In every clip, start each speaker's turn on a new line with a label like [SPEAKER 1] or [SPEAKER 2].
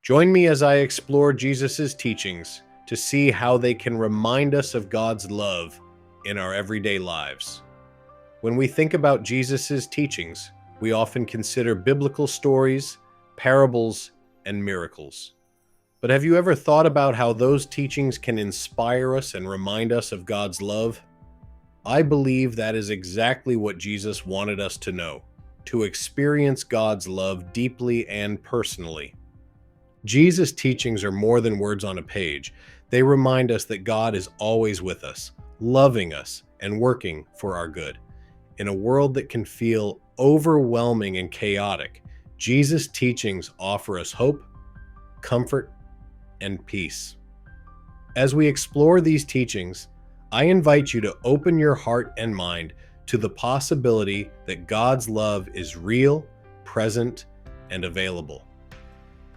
[SPEAKER 1] Join me as I explore Jesus' teachings to see how they can remind us of God's love in our everyday lives. When we think about Jesus' teachings, we often consider biblical stories, parables, and miracles. But have you ever thought about how those teachings can inspire us and remind us of God's love? I believe that is exactly what Jesus wanted us to know, to experience God's love deeply and personally. Jesus' teachings are more than words on a page. They remind us that God is always with us, loving us, and working for our good. In a world that can feel overwhelming and chaotic, Jesus' teachings offer us hope, comfort, and peace. As we explore these teachings, I invite you to open your heart and mind to the possibility that God's love is real, present, and available.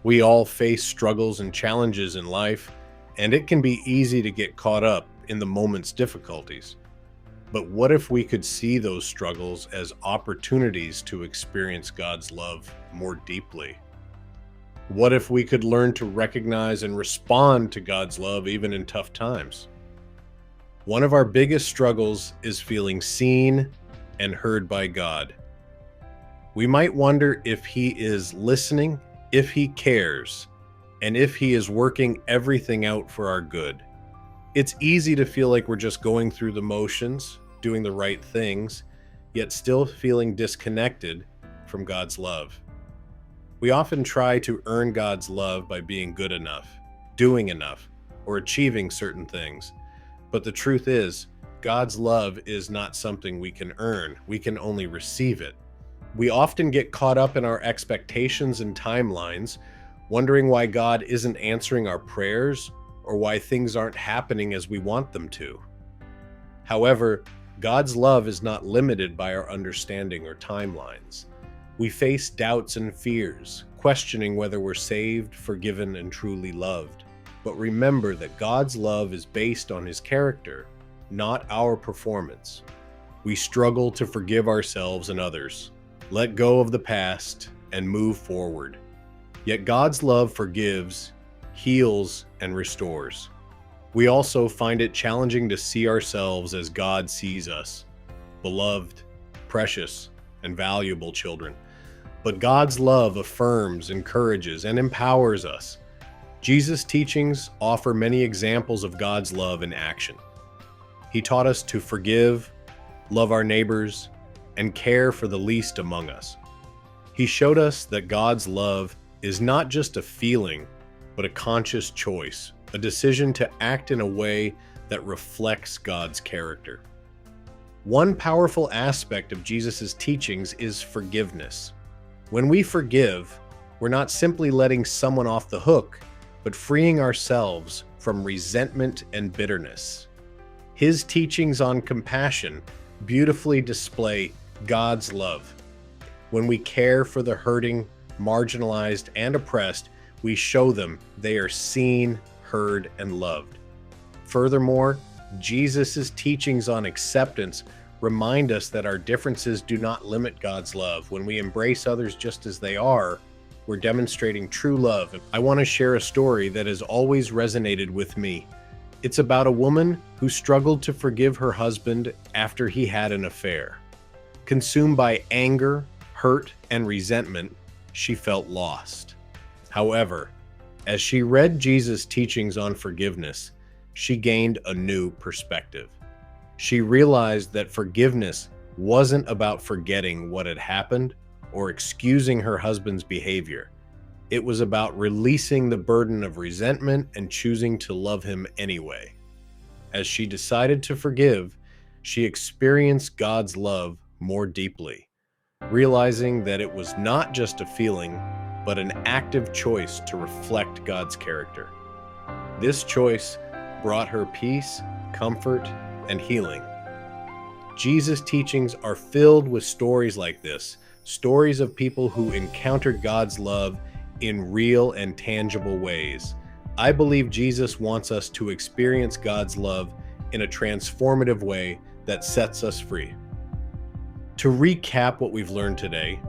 [SPEAKER 1] We all face struggles and challenges in life, and it can be easy to get caught up in the moment's difficulties. But what if we could see those struggles as opportunities to experience God's love more deeply? What if we could learn to recognize and respond to God's love even in tough times? One of our biggest struggles is feeling seen and heard by God. We might wonder if He is listening, if He cares, and if He is working everything out for our good. It's easy to feel like we're just going through the motions, doing the right things, yet still feeling disconnected from God's love. We often try to earn God's love by being good enough, doing enough, or achieving certain things. But the truth is, God's love is not something we can earn. We can only receive it. We often get caught up in our expectations and timelines, wondering why God isn't answering our prayers or why things aren't happening as we want them to. However, God's love is not limited by our understanding or timelines. We face doubts and fears, questioning whether we're saved, forgiven, and truly loved. But remember that God's love is based on His character, not our performance. We struggle to forgive ourselves and others, let go of the past, and move forward. Yet God's love forgives, heals, and restores. We also find it challenging to see ourselves as God sees us, beloved, precious, and valuable children. But God's love affirms, encourages, and empowers us. Jesus' teachings offer many examples of God's love in action. He taught us to forgive, love our neighbors, and care for the least among us. He showed us that God's love is not just a feeling, but a conscious choice, a decision to act in a way that reflects God's character. One powerful aspect of Jesus' teachings is forgiveness. When we forgive, we're not simply letting someone off the hook, but freeing ourselves from resentment and bitterness. His teachings on compassion beautifully display God's love. When we care for the hurting, marginalized, and oppressed, we show them they are seen, heard, and loved. Furthermore, Jesus' teachings on acceptance remind us that our differences do not limit God's love. When we embrace others just as they are, we're demonstrating true love. I want to share a story that has always resonated with me. It's about a woman who struggled to forgive her husband after he had an affair. Consumed by anger, hurt, and resentment, she felt lost. However, as she read Jesus' teachings on forgiveness, she gained a new perspective. She realized that forgiveness wasn't about forgetting what had happened or excusing her husband's behavior. It was about releasing the burden of resentment and choosing to love him anyway. As she decided to forgive, she experienced God's love more deeply, realizing that it was not just a feeling, but an active choice to reflect God's character. This choice brought her peace, comfort, and healing. Jesus' teachings are filled with stories like this, stories of people who encountered God's love in real and tangible ways. I believe Jesus wants us to experience God's love in a transformative way that sets us free. To recap what we've learned today,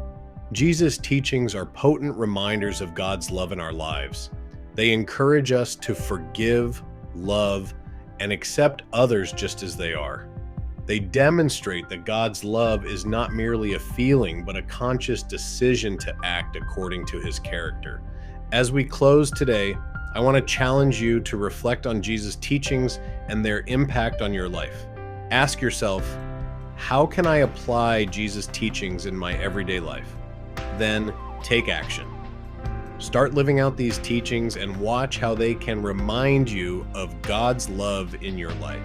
[SPEAKER 1] Jesus' teachings are potent reminders of God's love in our lives. They encourage us to forgive, love, and accept others just as they are. They demonstrate that God's love is not merely a feeling, but a conscious decision to act according to his character. As we close today, I want to challenge you to reflect on Jesus' teachings and their impact on your life. Ask yourself, how can I apply Jesus' teachings in my everyday life? Then take action. Start living out these teachings and watch how they can remind you of God's love in your life.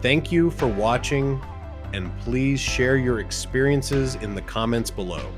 [SPEAKER 1] Thank you for watching, and please share your experiences in the comments below.